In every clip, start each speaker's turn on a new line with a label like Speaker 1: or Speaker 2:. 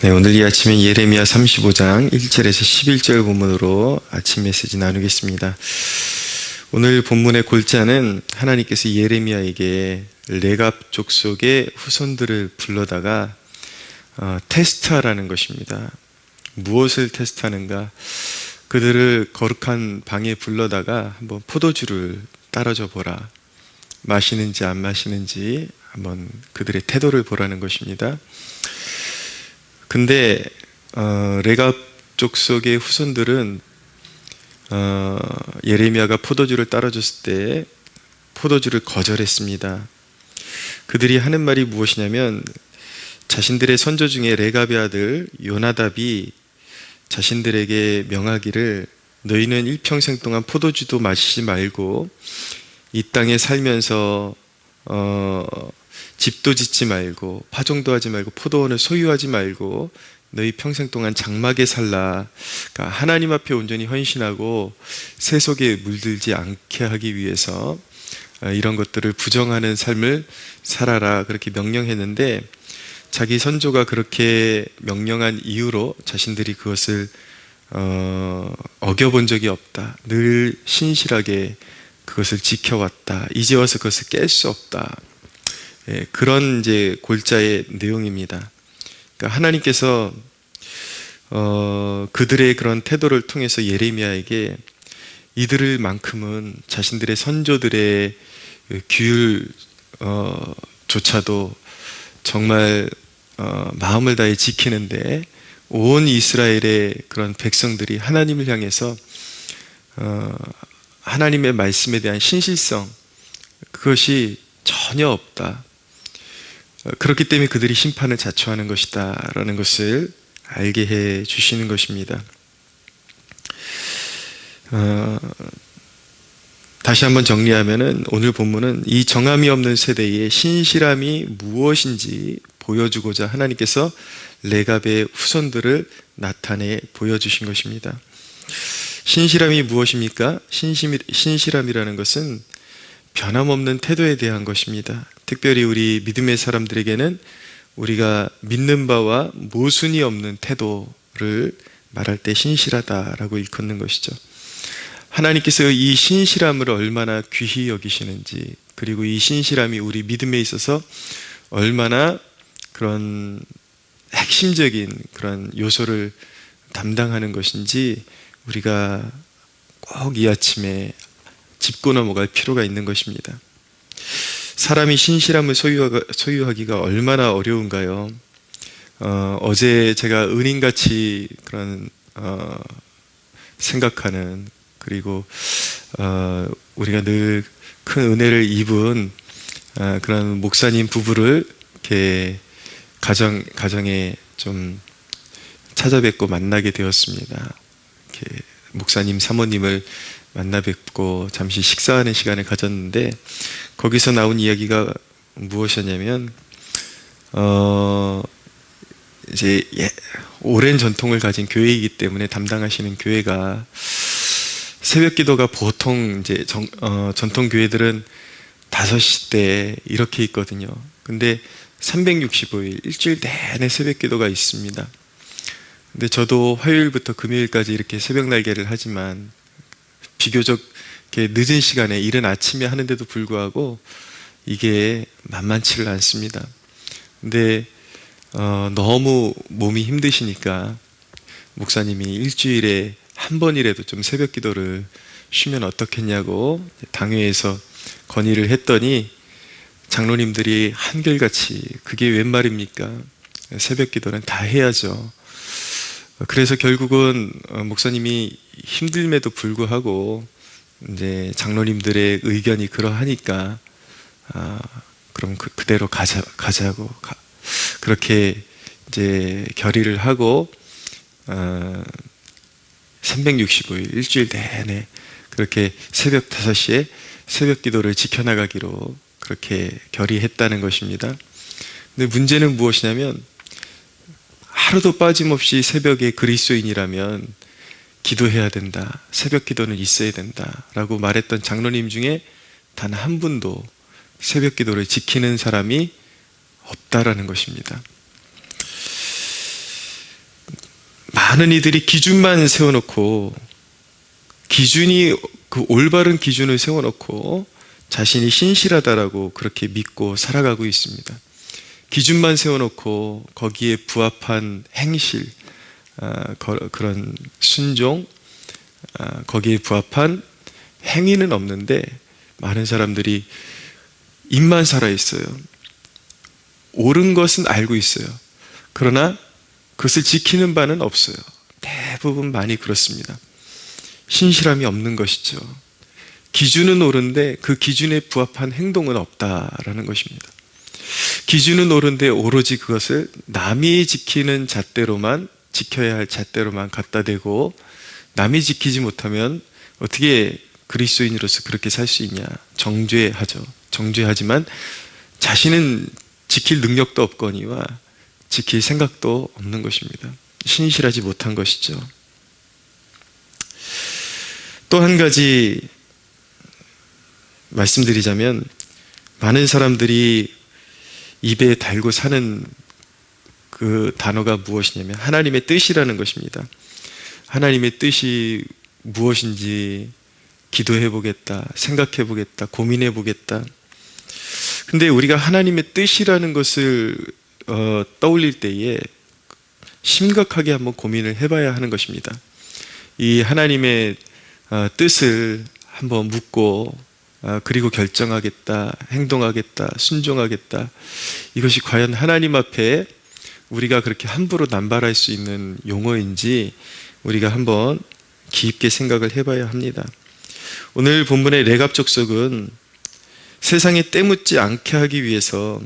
Speaker 1: 네, 오늘 이 아침에 예레미야 35장 1절에서 11절 본문으로 아침 메시지 나누겠습니다. 오늘 본문의 골자는 하나님께서 예레미야에게 레갑 족속의 후손들을 불러다가 테스트하라는 것입니다. 무엇을 테스트하는가? 그들을 거룩한 방에 불러다가 한번 포도주를 따라줘 보라. 마시는지 안 마시는지 한번 그들의 태도를 보라는 것입니다. 근데 레갑 족속의 후손들은 예레미야가 포도주를 따라줬을 때 포도주를 거절했습니다. 그들이 하는 말이 무엇이냐면 자신들의 선조 중에 레갑의 아들 요나답이 자신들에게 명하기를 너희는 일평생 동안 포도주도 마시지 말고 이 땅에 살면서 집도 짓지 말고 파종도 하지 말고 포도원을 소유하지 말고 너희 평생 동안 장막에 살라. 그러니까 하나님 앞에 온전히 헌신하고 세속에 물들지 않게 하기 위해서 이런 것들을 부정하는 삶을 살아라, 그렇게 명령했는데 자기 선조가 그렇게 명령한 이유로 자신들이 그것을 어겨본 적이 없다. 늘 신실하게 그것을 지켜왔다. 이제 와서 그것을 깰 수 없다. 그런 이제 골자의 내용입니다. 그러니까 하나님께서 그들의 그런 태도를 통해서 예레미야에게 이들만큼은 자신들의 선조들의 규율 조차도 정말 마음을 다해 지키는데 온 이스라엘의 그런 백성들이 하나님을 향해서 하나님의 말씀에 대한 신실성, 그것이 전혀 없다. 그렇기 때문에 그들이 심판을 자초하는 것이다 라는 것을 알게 해 주시는 것입니다. 다시 한번 정리하면은 오늘 본문은 이 정함이 없는 세대의 신실함이 무엇인지 보여주고자 하나님께서 레갑의 후손들을 나타내 보여주신 것입니다. 신실함이 무엇입니까? 신실함이라는 것은 변함없는 태도에 대한 것입니다. 특별히 우리 믿음의 사람들에게는 우리가 믿는 바와 모순이 없는 태도를 말할 때 신실하다라고 일컫는 것이죠. 하나님께서 이 신실함을 얼마나 귀히 여기시는지, 그리고 이 신실함이 우리 믿음에 있어서 얼마나 그런 핵심적인 그런 요소를 담당하는 것인지 우리가 꼭 이 아침에 짚고 넘어갈 필요가 있는 것입니다. 사람이 신실함을 소유하기가 얼마나 어려운가요? 어제 제가 은인같이 그런 생각하는, 그리고 우리가 늘 큰 은혜를 입은 그런 목사님 부부를 이렇게 가정에 좀 찾아뵙고 만나게 되었습니다. 이렇게 목사님 사모님을 만나 뵙고 잠시 식사하는 시간을 가졌는데 거기서 나온 이야기가 무엇이었냐면 이제 오랜 전통을 가진 교회이기 때문에 담당하시는 교회가 새벽 기도가 보통 이제 전통 교회들은 5시 때 이렇게 있거든요. 근데 365일 일주일 내내 새벽 기도가 있습니다. 근데 저도 화요일부터 금요일까지 이렇게 새벽 날개를 하지만 비교적 이렇게 늦은 시간에 이른 아침에 하는데도 불구하고 이게 만만치를 않습니다. 근데 너무 몸이 힘드시니까 목사님이 일주일에 한 번이라도 좀 새벽 기도를 쉬면 어떻겠냐고 당회에서 건의를 했더니 장로님들이 한결같이 그게 웬 말입니까? 새벽 기도는 다 해야죠. 그래서 결국은 목사님이 힘듦에도 불구하고 이제 장로님들의 의견이 그러하니까 그럼 그대로 가자고 그렇게 이제 결의를 하고 365일 일주일 내내 그렇게 새벽 5시에 새벽 기도를 지켜나가기로 그렇게 결의했다는 것입니다. 근데 문제는 무엇이냐면 하루도 빠짐없이 새벽에 그리스도인이라면 기도해야 된다, 새벽 기도는 있어야 된다 라고 말했던 장로님 중에 단 한 분도 새벽 기도를 지키는 사람이 없다라는 것입니다. 많은 이들이 기준만 세워놓고, 그 올바른 기준을 세워놓고 자신이 신실하다라고 그렇게 믿고 살아가고 있습니다. 기준만 세워놓고 거기에 부합한 행실, 그런 순종, 거기에 부합한 행위는 없는데 많은 사람들이 입만 살아있어요. 옳은 것은 알고 있어요. 그러나 그것을 지키는 바는 없어요. 대부분 많이 그렇습니다. 신실함이 없는 것이죠. 기준은 옳은데 그 기준에 부합한 행동은 없다라는 것입니다. 기준은 옳은데 오로지 그것을 남이 지키는 잣대로만, 지켜야 할 잣대로만 갖다 대고 남이 지키지 못하면 어떻게 그리스도인으로서 그렇게 살 수 있냐. 정죄하죠. 정죄하지만 자신은 지킬 능력도 없거니와 지킬 생각도 없는 것입니다. 신실하지 못한 것이죠. 또 한 가지 말씀드리자면, 많은 사람들이 입에 달고 사는 그 단어가 무엇이냐면 하나님의 뜻이라는 것입니다. 하나님의 뜻이 무엇인지 기도해 보겠다, 생각해 보겠다, 고민해 보겠다. 근데 우리가 하나님의 뜻이라는 것을 떠올릴 때에 심각하게 한번 고민을 해봐야 하는 것입니다. 이 하나님의 뜻을 한번 묻고 그리고 결정하겠다, 행동하겠다, 순종하겠다. 이것이 과연 하나님 앞에 우리가 그렇게 함부로 남발할 수 있는 용어인지 우리가 한번 깊게 생각을 해봐야 합니다. 오늘 본문의 레갑 족속은 세상에 때묻지 않게 하기 위해서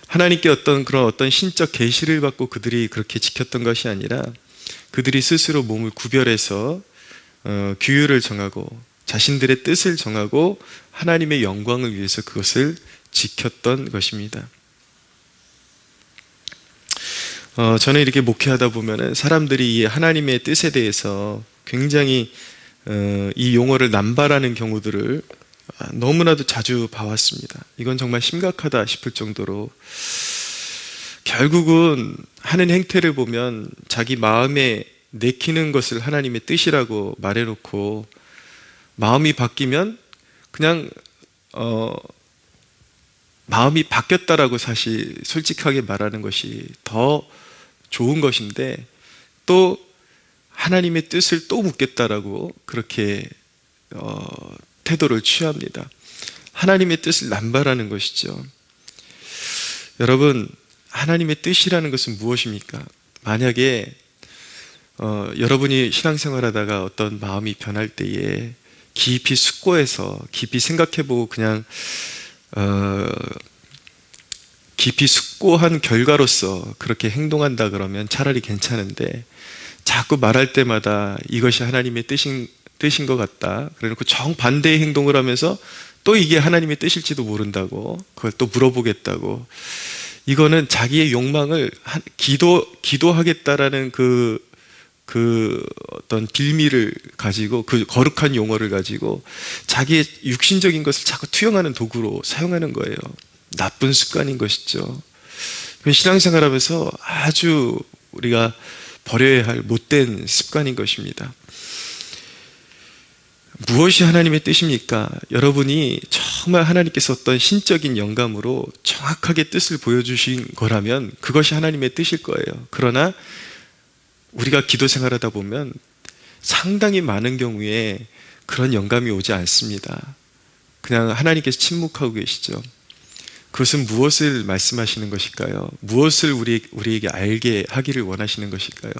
Speaker 1: 하나님께 어떤 신적 계시를 받고 그들이 그렇게 지켰던 것이 아니라 그들이 스스로 몸을 구별해서 규율을 정하고 자신들의 뜻을 정하고 하나님의 영광을 위해서 그것을 지켰던 것입니다. 저는 이렇게 목회하다 보면 사람들이 이 하나님의 뜻에 대해서 굉장히 이 용어를 남발하는 경우들을 너무나도 자주 봐왔습니다. 이건 정말 심각하다 싶을 정도로 결국은 하는 행태를 보면 자기 마음에 내키는 것을 하나님의 뜻이라고 말해놓고 마음이 바뀌면 그냥 마음이 바뀌었다라고 사실 솔직하게 말하는 것이 더 좋은 것인데 또 하나님의 뜻을 또 묻겠다라고 그렇게 태도를 취합니다. 하나님의 뜻을 남발하는 것이죠. 여러분, 하나님의 뜻이라는 것은 무엇입니까? 만약에 여러분이 신앙생활하다가 어떤 마음이 변할 때에 깊이 숙고해서 깊이 생각해보고 그냥 깊이 숙고한 결과로서 그렇게 행동한다 그러면 차라리 괜찮은데 자꾸 말할 때마다 이것이 하나님의 뜻인 것 같다 그래놓고 정반대의 행동을 하면서 또 이게 하나님의 뜻일지도 모른다고 그걸 또 물어보겠다고, 이거는 자기의 욕망을 기도하겠다라는 그 어떤 빌미를 가지고 그 거룩한 용어를 가지고 자기의 육신적인 것을 자꾸 투영하는 도구로 사용하는 거예요. 나쁜 습관인 것이죠. 신앙생활 하면서 아주 우리가 버려야 할 못된 습관인 것입니다. 무엇이 하나님의 뜻입니까? 여러분이 정말 하나님께서 어떤 신적인 영감으로 정확하게 뜻을 보여주신 거라면 그것이 하나님의 뜻일 거예요. 그러나 우리가 기도 생활하다 보면 상당히 많은 경우에 그런 영감이 오지 않습니다. 그냥 하나님께서 침묵하고 계시죠. 그것은 무엇을 말씀하시는 것일까요? 무엇을 우리에게 알게 하기를 원하시는 것일까요?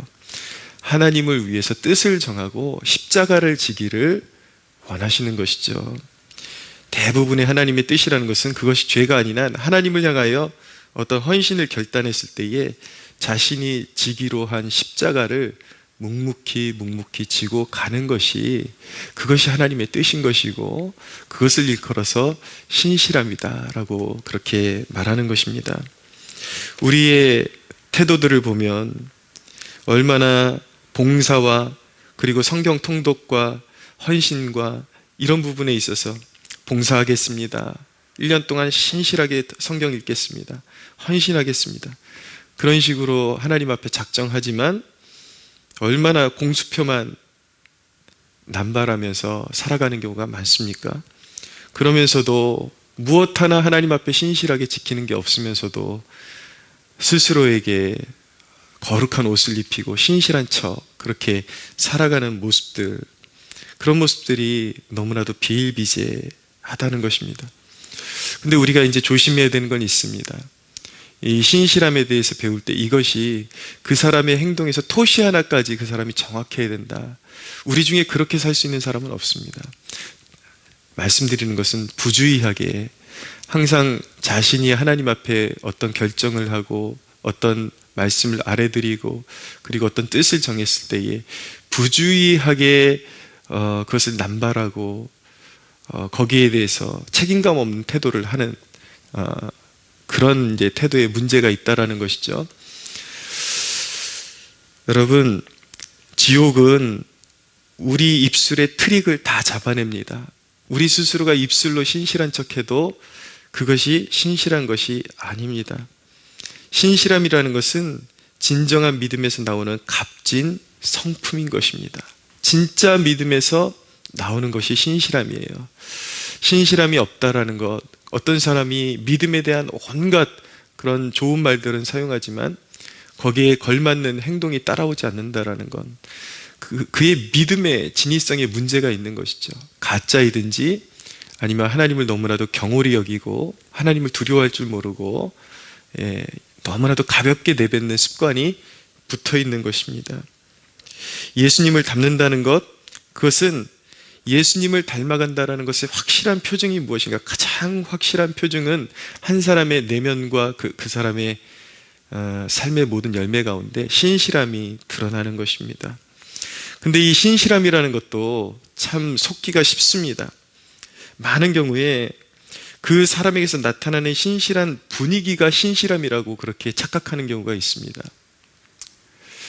Speaker 1: 하나님을 위해서 뜻을 정하고 십자가를 지기를 원하시는 것이죠. 대부분의 하나님의 뜻이라는 것은 그것이 죄가 아니라 하나님을 향하여 어떤 헌신을 결단했을 때에 자신이 지기로 한 십자가를 묵묵히 지고 가는 것이 그것이 하나님의 뜻인 것이고 그것을 일컬어서 신실함이다라고 그렇게 말하는 것입니다. 우리의 태도들을 보면 얼마나 봉사와 그리고 성경 통독과 헌신과 이런 부분에 있어서 봉사하겠습니다. 1년 동안 신실하게 성경 읽겠습니다. 헌신하겠습니다. 그런 식으로 하나님 앞에 작정하지만 얼마나 공수표만 남발하면서 살아가는 경우가 많습니까? 그러면서도 무엇 하나 하나님 앞에 신실하게 지키는 게 없으면서도 스스로에게 거룩한 옷을 입히고 신실한 척 그렇게 살아가는 모습들, 그런 모습들이 너무나도 비일비재하다는 것입니다. 근데 우리가 이제 조심해야 되는 건 있습니다. 이 신실함에 대해서 배울 때 이것이 그 사람의 행동에서 토시 하나까지 그 사람이 정확해야 된다. 우리 중에 그렇게 살 수 있는 사람은 없습니다. 말씀드리는 것은 부주의하게 항상 자신이 하나님 앞에 어떤 결정을 하고 어떤 말씀을 아뢰드리고 그리고 어떤 뜻을 정했을 때에 부주의하게 그것을 남발하고 거기에 대해서 책임감 없는 태도를 하는 그런 이제 태도에 문제가 있다라는 것이죠. 여러분, 지옥은 우리 입술의 트릭을 다 잡아냅니다. 우리 스스로가 입술로 신실한 척해도 그것이 신실한 것이 아닙니다. 신실함이라는 것은 진정한 믿음에서 나오는 값진 성품인 것입니다. 진짜 믿음에서 나오는 것이 신실함이에요. 신실함이 없다라는 것, 어떤 사람이 믿음에 대한 온갖 그런 좋은 말들은 사용하지만 거기에 걸맞는 행동이 따라오지 않는다라는 건 그의 믿음의 진위성에 문제가 있는 것이죠. 가짜이든지 아니면 하나님을 너무나도 경홀히 여기고 하나님을 두려워할 줄 모르고 너무나도 가볍게 내뱉는 습관이 붙어 있는 것입니다. 예수님을 닮는다는 것, 그것은 예수님을 닮아간다는 것의 확실한 표징이 무엇인가? 가장 확실한 표징은 한 사람의 내면과 그 사람의 삶의 모든 열매 가운데 신실함이 드러나는 것입니다. 근데 이 신실함이라는 것도 참 속기가 쉽습니다. 많은 경우에 그 사람에게서 나타나는 신실한 분위기가 신실함이라고 그렇게 착각하는 경우가 있습니다.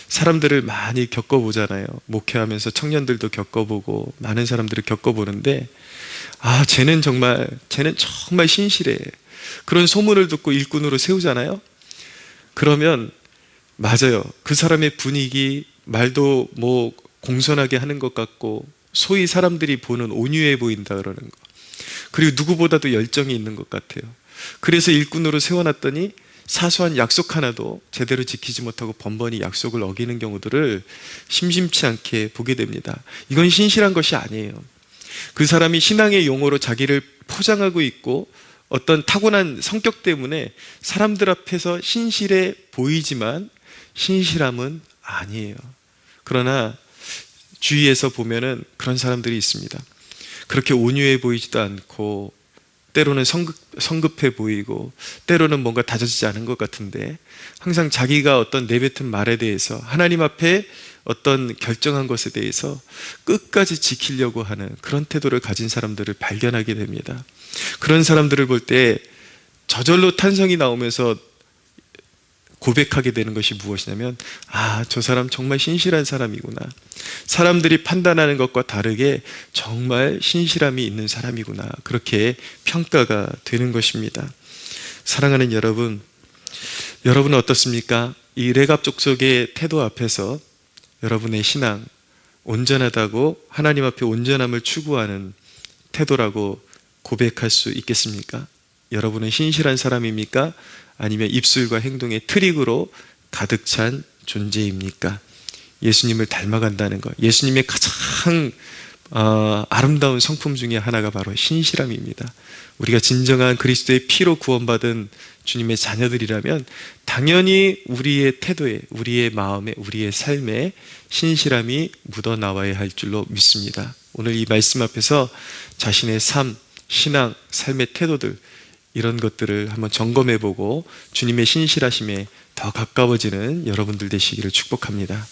Speaker 1: 사람들을 많이 겪어보잖아요. 목회하면서 청년들도 겪어보고 많은 사람들을 겪어보는데 쟤는 정말 신실해. 그런 소문을 듣고 일꾼으로 세우잖아요. 그러면 맞아요. 그 사람의 분위기, 말도 뭐 공손하게 하는 것 같고 소위 사람들이 보는 온유해 보인다 그러는 거. 그리고 누구보다도 열정이 있는 것 같아요. 그래서 일꾼으로 세워놨더니 사소한 약속 하나도 제대로 지키지 못하고 번번이 약속을 어기는 경우들을 심심치 않게 보게 됩니다. 이건 신실한 것이 아니에요. 그 사람이 신앙의 용어로 자기를 포장하고 있고 어떤 타고난 성격 때문에 사람들 앞에서 신실해 보이지만 신실함은 아니에요. 그러나 주위에서 보면은 그런 사람들이 있습니다. 그렇게 온유해 보이지도 않고 때로는 성급해 보이고 때로는 뭔가 다져지지 않은 것 같은데 항상 자기가 어떤 내뱉은 말에 대해서 하나님 앞에 어떤 결정한 것에 대해서 끝까지 지키려고 하는 그런 태도를 가진 사람들을 발견하게 됩니다. 그런 사람들을 볼 때 저절로 탄성이 나오면서 고백하게 되는 것이 무엇이냐면 저 사람 정말 신실한 사람이구나. 사람들이 판단하는 것과 다르게 정말 신실함이 있는 사람이구나. 그렇게 평가가 되는 것입니다. 사랑하는 여러분, 여러분은 어떻습니까? 이 레갑 족속의 태도 앞에서 여러분의 신앙 온전하다고 하나님 앞에 온전함을 추구하는 태도라고 고백할 수 있겠습니까? 여러분은 신실한 사람입니까? 아니면 입술과 행동의 트릭으로 가득 찬 존재입니까? 예수님을 닮아간다는 것, 예수님의 가장 아름다운 성품 중에 하나가 바로 신실함입니다. 우리가 진정한 그리스도의 피로 구원받은 주님의 자녀들이라면 당연히 우리의 태도에, 우리의 마음에, 우리의 삶에 신실함이 묻어나와야 할 줄로 믿습니다. 오늘 이 말씀 앞에서 자신의 삶, 신앙, 삶의 태도들 이런 것들을 한번 점검해보고 주님의 신실하심에 더 가까워지는 여러분들 되시기를 축복합니다.